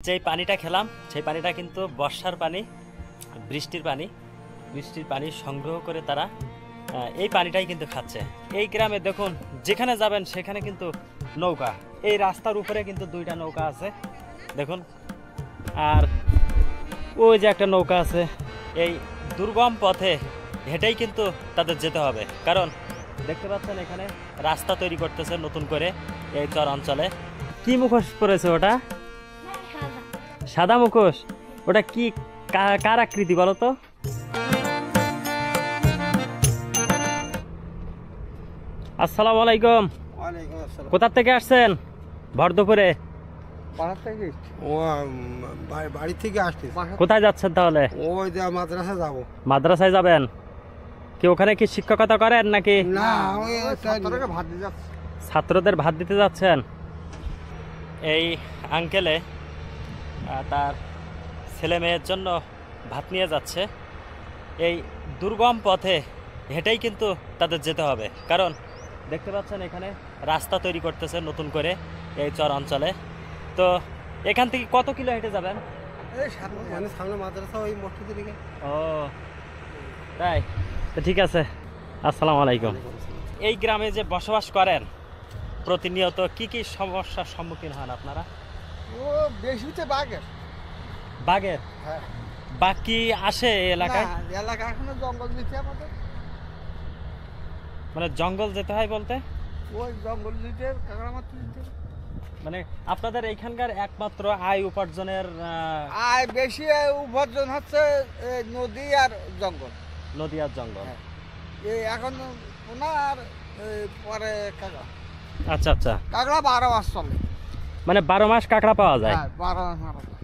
যেই পানিটা খেলাম সেই পানিটা কিন্তু বর্ষার পানি, বৃষ্টির পানি সংগ্রহ করে তারা এই পানিটাই কিন্তু খাচ্ছে। এই গ্রামে দেখুন যেখানে যাবেন সেখানে কিন্তু নৌকা, এই রাস্তার উপরে কিন্তু দুইটা নৌকা আছে দেখুন, আর ওই যে একটা নৌকা আছে। এই দুর্গম পথে হেঁটেই কিন্তু তাদের যেতে হবে, কারণ দেখতে পাচ্ছেন এখানে রাস্তা তৈরি করতেছে নতুন করে এই চর অঞ্চলে। কি মুখোশ পড়েছে ওটা? সাদা মুখোশ। ওটা কি কার আকৃতি বলো তো? আসসালামু আলাইকুম। কোথা থেকে আসছেন ভর দুপুরে? বাড়ি থেকে আসছি। কোথায় যাচ্ছেন তাহলে? ওই যে মাদ্রাসায় যাবো। মাদ্রাসায় যাবেন? কি ওখানে কি শিক্ষকতা করেন নাকি? না, ভাত দিয়ে যাচ্ছি। ছাত্রদের ভাত দিতে যাচ্ছেন? এই আঙ্কেলে তার ছেলে মেয়ের জন্য ভাত নিয়ে যাচ্ছে। এই দুর্গম পথে হেঁটেই কিন্তু তাদের যেতে হবে, কারণ দেখতে পাচ্ছেন এখানে রাস্তা তৈরি করতেছে নতুন করে এই চর অঞ্চলে। তো এখান থেকে কত কিলো হেঁটে যাবেন? সামনে মাদ্রাসা, ওই মসজিদের দিকে। ও তাই, তো ঠিক আছে। আসসালামু আলাইকুম। এই গ্রামে যে বসবাস করেন প্রতিনিয়ত কি কি সমস্যার সম্মুখীন হন আপনারা? ও বেশি হচ্ছে বাঘের। বাঘের? হ্যাঁ। বাঘ কি আসে এই এলাকায়? এলাকা এখনো জঙ্গল দিচ্ছে আমাদের। মানে জঙ্গল যেতে হয় বলতে? ওই জঙ্গল দিতে কাঁকড়া মারতে দিতে। মানে আপনাদের এইখানকার একমাত্র আয় উপার্জনের আর বেশি উপার্জন হচ্ছে নদী আর জঙ্গল। নদী আর জঙ্গল। এই এখন ওনার পরে কাঁকড়া। আচ্ছা আচ্ছা, কাঁকড়া 12 মাস চলে। মানে 12 মাস কাঁকড়া পাওয়া যায়? 12 মাস মারা যায়।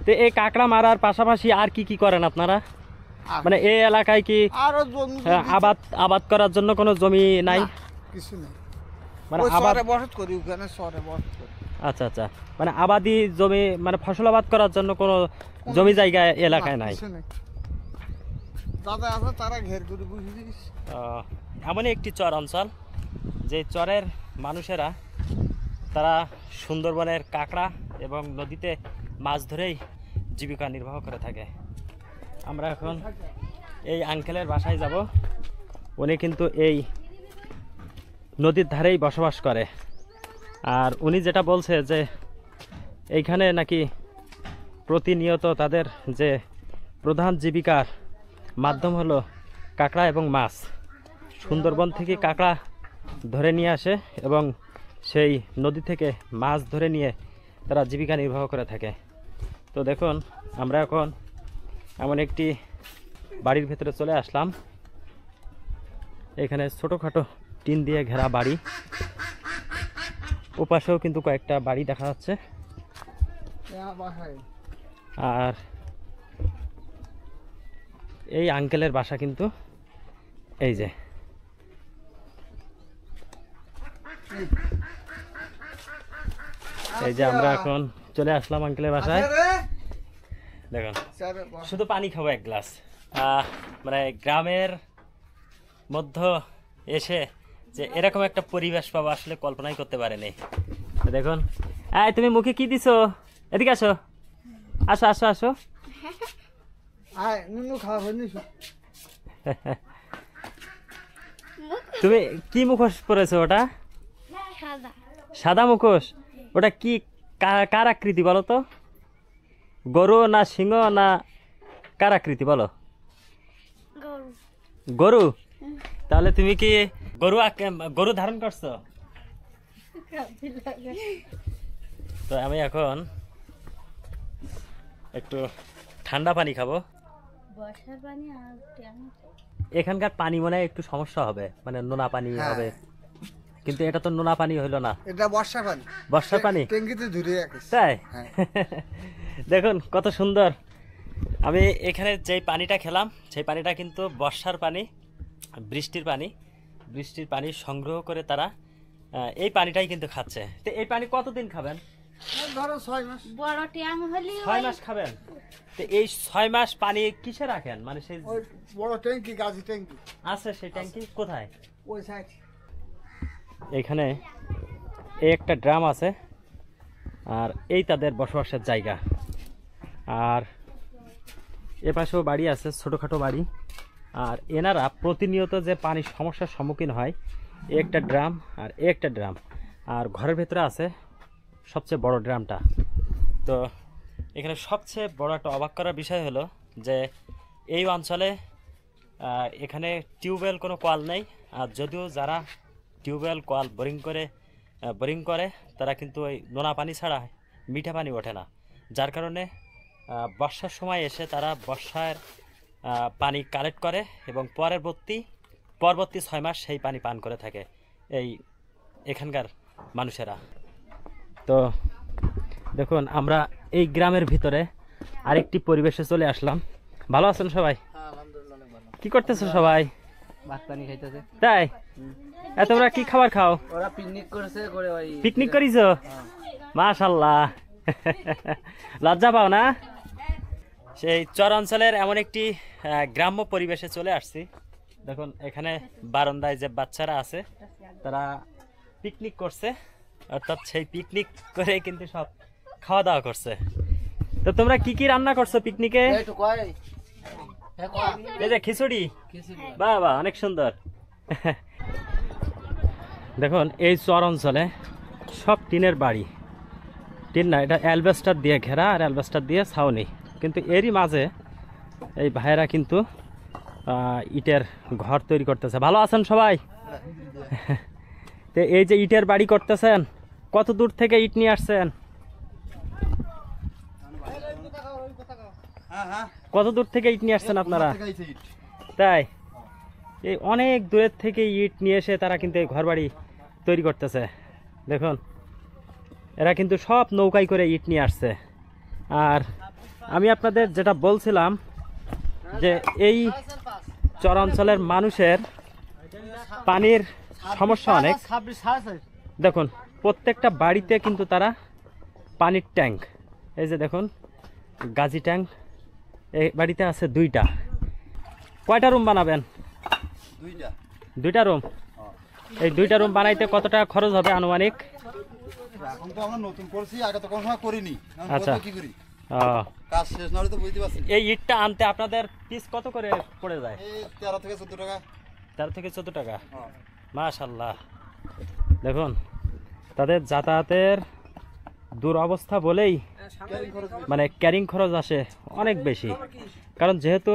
তো এই কাঁকড়া মারার পাশাপাশি আর কি কি করেন আপনারা? মানে এই এলাকায় কি আরো জমি আবাদ করার জন্য কোনো জমি নাই? কিছু নেই, মানে শহরে বসত করি, ওখানে শহরে বসত করি। আচ্ছা আচ্ছা, মানে আবাদি জমি, মানে ফসল আবাদ করার জন্য কোনো জমি জায়গা এলাকায় নাই? যারা আছে তারা ঘের করে বুঝে দিস। এমনই একটি চর অঞ্চল, যে চরের মানুষেরা তারা সুন্দরবনের কাঁকড়া এবং নদীতে মাছ ধরেই জীবিকা নির্বাহ করে থাকে। আমরা এখন এই আঙ্কেলের বাসায় যাব। উনি কিন্তু এই নদীর ধারেই বসবাস করে, আর উনি যেটা বলছে যে এইখানে নাকি প্রতিনিয়ত তাদের যে প্রধান জীবিকার মাধ্যম হলো কাঁকড়া এবং মাছ। সুন্দরবন থেকে কাঁকড়া ধরে নিয়ে আসে এবং সেই নদী থেকে মাছ ধরে নিয়ে তারা জীবিকা নির্বাহ করে থাকে। তো দেখুন আমরা এখন এমন একটি বাড়ির ভেতরে চলে আসলাম। এখানে ছোটোখাটো টিন দিয়ে ঘেরা বাড়ি, ওপাশেও কিন্তু কয়েকটা বাড়ি দেখা যাচ্ছে। আর এই আঙ্কেলের বাসা কিন্তু এই যে, এই যে আমরা এখন চলে আসলাম আঙ্কেলের বাসায়। দেখুন শুধু পানি খাবো এক গ্লাস। মানে গ্রামের মধ্যে এসে যে এরকম একটা পরিবেশ পাবো আসলে কল্পনাই করতে পারেনি। দেখুন, এই তুমি মুখে কি দিছো? এদিকে আসো, আসো আসো আসো। তুমি কি মুখোশ পরেছো? ওটা সাদা মুখোশ। ওটা কি কার আকৃতি বলো তো? গরু না সিংহ না কার আকৃতি বলো? গরু। তাহলে তুমি কি গরু ধারণ করছো? তো আমি এখন একটু ঠান্ডা পানি খাবো। এখানকার পানি মনে হয় একটু সমস্যা হবে, মানে নোনা পানি হবে, কিন্তু এটা তো নোনা পানি হইলো না, এটা বর্ষা পানি। বর্ষার পানি ট্যাঙ্কিতে ধরে রাখে। তাই? দেখুন কত সুন্দর। আমি এখানে যেই পানিটা খেলাম সেই পানিটা কিন্তু বর্ষার পানি, বৃষ্টির পানি সংগ্রহ করে তারা এই পানিটাই কিন্তু খাচ্ছে। তো এই পানি কতদিন খাবেন? ধরো 6 মাস। বড় ট্যাঙ্ক হলে 6 মাস খাবেন। তো এই 6 মাস পানি কিসে রাখেন? মানে সেই বড় ট্যাঙ্কি, গাছি ট্যাঙ্কি আছে, সেই ট্যাঙ্কি কোথায়? ওই সাইড। এখানে এই একটা ড্রাম আছে, আর এই তাদের বসবাসের জায়গা। আর এপাশেও বাড়ি আছে, ছোটোখাটো বাড়ি। আর এনারা প্রতিনিয়ত যে পানির সমস্যার সম্মুখীন হয়, একটা ড্রাম আর একটা ড্রাম, আর ঘরের ভেতরে আছে সবচেয়ে বড় ড্রামটা। তো এখানে সবচেয়ে বড় একটা অবাক করার বিষয় হলো যে এই অঞ্চলে এখানে টিউবওয়েল কোনো কল নেই। আর যদিও যারা টিউবওয়েল কল বোরিং করে তারা কিন্তু ওই নোনা পানি ছাড়া মিঠা পানি ওঠে না, যার কারণে বর্ষার সময় এসে তারা বর্ষার পানি কালেক্ট করে এবং পরবর্তী 6 মাস সেই পানি পান করে থাকে এখানকার মানুষেরা। তো দেখুন, আমরা এই গ্রামের ভিতরে আরেকটি পরিবেশে চলে আসলাম। ভালো আছেন সবাই? কি করতেছো সবাই? ভাত পানি খাইতেছে। তাই? তোমরা কি খাবার খাও? ওরা পিকনিক করেছে, করে ওই পিকনিক করিছো? মাশাআল্লাহ। লজ্জা পাও না? সেই চর অঞ্চলের এমন একটি গ্রাম্য পরিবেশে চলে আসছি। দেখুন, এখানে বারান্দায় যে বাচ্চারা আছে তারা পিকনিক করছে, অর্থাৎ সেই পিকনিক করে কিন্তু সব খাওয়া দাওয়া করছে। তো তোমরা কি কি রান্না করছো পিকনিকে? একটু কয় এই যে খিচুড়ি। বাহ বাহ, অনেক সুন্দর। দেখুন, এই চর অঞ্চলে সব টিনের বাড়ি। টিন না, এটা অ্যালবেস্টার দিয়ে ঘেরা আর অ্যালবেস্টার দিয়ে ছাউনি। কিন্তু এরই মাঝে এই ভাইয়েরা কিন্তু ইটের ঘর তৈরি করতেছে। ভালো আছেন সবাই? তো এই যে ইটের বাড়ি করতেছেন, কত দূর থেকে ইট নিয়ে আসছেন? কত দূর থেকে ইট নিয়ে আসছেন আপনারা? তাই? এই অনেক দূরের থেকে ইট নিয়ে এসে তারা কিন্তু এই ঘর বাড়ি তৈরি করতেছে। দেখুন, এরা কিন্তু সব নৌকায় করে ইট নিয়ে আসছে। আর আমি আপনাদের যেটা বলছিলাম যে এই চরাঞ্চলের মানুষের পানির সমস্যা অনেক। দেখুন, প্রত্যেকটা বাড়িতে কিন্তু তারা পানির ট্যাঙ্ক, এই যে দেখুন গাজি ট্যাঙ্ক, এই বাড়িতে আছে 2টা। কয়টা রুম বানাবেন? 2টা রুম। এই 2টা রুম বানাইতে কত টাকা খরচ হবে আনুমানিক? এখন তো আমরা নতুন করছি, আগে তো কোনো সময় করিনি। আচ্ছা, কি করি কাজ শেষ না হলে তো বুঝতে পারছি। এই ইটটা আনতে আপনাদের পিস কত করে পড়ে যায়? এই 13 থেকে 14 টাকা। 13 থেকে 14 টাকা। মাশাআল্লাহ। দেখুন, তাদের যাতায়াতের দুরবস্থা বলেই মানে ক্যারিং খরচ আসে অনেক বেশি। কারণ যেহেতু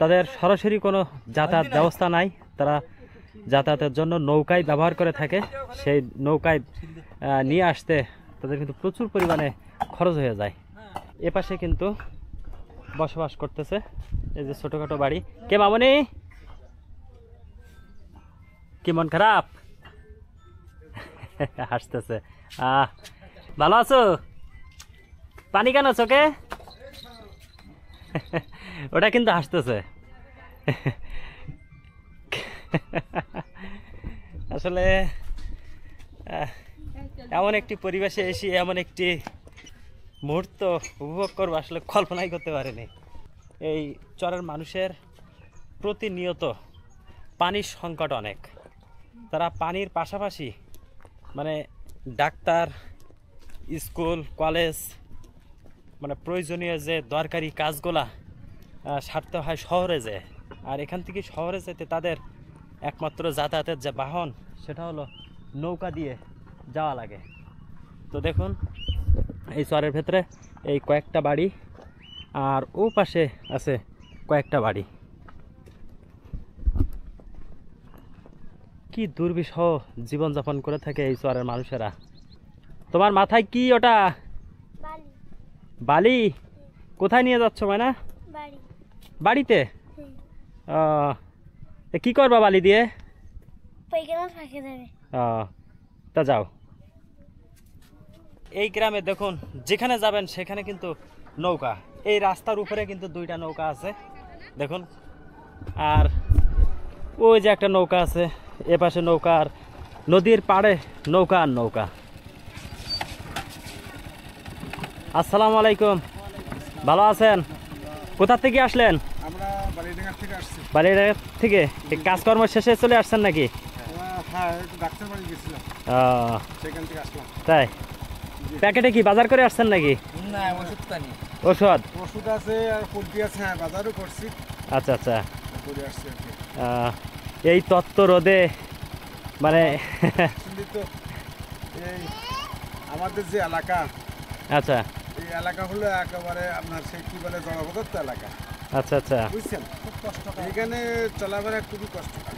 তাদের সরাসরি কোনো যাতায়াত ব্যবস্থা নাই, তারা যাতায়াতের জন্য নৌকায় ব্যবহার করে থাকে। সেই নৌকায় নিয়ে আসতে তাদের কিন্তু প্রচুর পরিমাণে খরচ হয়ে যায়। এপাশে কিন্তু বসবাস করতেছে এই যে ছোটোখাটো বাড়ি। কে মামনি, কি মন খারাপ? হাসতেছে। ভালো আছো? পানি কেন চোখে? ওটা কিন্তু হাসতেছে। আসলে এমন একটি পরিবেশে এসে এমন একটি মুহূর্ত উপভোগ করবো আসলে কল্পনাই করতে পারিনি। এই চরের মানুষের প্রতিনিয়ত পানির সংকট অনেক। তারা পানির পাশাপাশি মানে ডাক্তার, স্কুল, কলেজ, মানে প্রয়োজনীয় যে দরকারি কাজগুলা সারতে হয় শহরে যেয়ে। আর এখান থেকে শহরে যেতে তাদের একমাত্র যাতায়াতের যে বাহন সেটা হলো নৌকা দিয়ে যাওয়া লাগে। তো দেখুন, এই চরের ভেতরে এই কয়েকটা বাড়ি আর ও পাশে আছে কয়েকটা বাড়ি। কি দুর্বিষহ জীবনযাপন করে থাকে এই চরের মানুষেরা। তোমার মাথায় কি ওটা? বালি। কোথায় নিয়ে যাচ্ছ মানা? বাড়িতে। কি করবা বালি দিয়ে? তা যাও। এই গ্রামে দেখুন, যেখানে যাবেন সেখানে কিন্তু নৌকা। এই রাস্তার উপরে কিন্তু 2টা নৌকা আছে দেখুন। আর ওই যে একটা নৌকা আছে, এপাশে নৌকা, আর নদীর পাড়ে নৌকা আর নৌকা। আসসালামু আলাইকুম, ভালো আছেন? কোথা থেকে আসলেন? আমরা বালিডাঙ্গা থেকে আসছি। বালিডাঙ্গা থেকে? কাজকর্ম শেষে চলে আসছেন নাকি? হ্যাঁ, একটু ডাক্তার বাড়ি গেছিলাম, সেখান থেকে আসলাম। তাই? প্যাকেটে কি বাজার করে আসছেন নাকি না ওষুধ পানি ওষুধ? ওষুধ আছে আর পোলট্রি আছে, হ্যাঁ বাজারও করছি, আচ্ছা আচ্ছা। করে আসছি আর কি। এই তত্ত্ব রোদে মানে আসলে তো এই আমাদের যে এলাকা, আচ্ছা এই এলাকা হলো একেবারে আপনার সেই কি বলে জনপদার্থ এলাকা, আচ্ছা আচ্ছা। বুঝছেন? খুব কষ্ট, এখানে চলাফেরা খুবই কষ্টকর।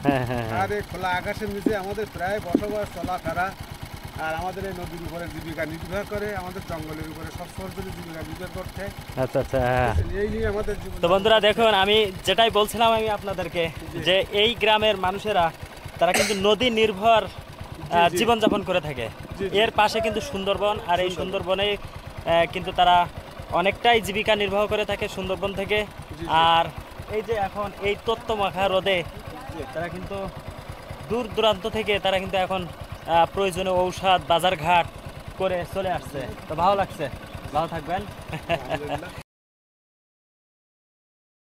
হ্যাঁ হ্যাঁ হ্যাঁ। আর এই খোলা আকাশের নিচে আমাদের প্রায় বসবাস চলাফেরা, আর আমাদের এই নদীর উপরে জীবিকা নির্ভর করে, আমাদের জঙ্গলের উপরে সব সরকারি জীবিকা নির্ভর করতে, আচ্ছা আচ্ছা হ্যাঁ। এই নিয়ে আমাদের জীবন। তো বন্ধুরা দেখুন, আমি যেটাই বলছিলাম আমি আপনাদেরকে, যে এই গ্রামের মানুষেরা তারা কিন্তু নদী নির্ভর জীবনযাপন করে থাকে। এর পাশে কিন্তু সুন্দরবন, আর এই সুন্দরবনে কিন্তু তারা অনেকটাই জীবিকা নির্বাহ করে থাকে সুন্দরবন থেকে। আর এই যে এখন এই তত্ত্বমাখা রোদে তারা কিন্তু দূর দূরান্ত থেকে তারা কিন্তু এখন প্রয়োজনীয় ঔষধ বাজারঘাট করে চলে আসছে। তো ভালো লাগছে, ভালো থাকবেন।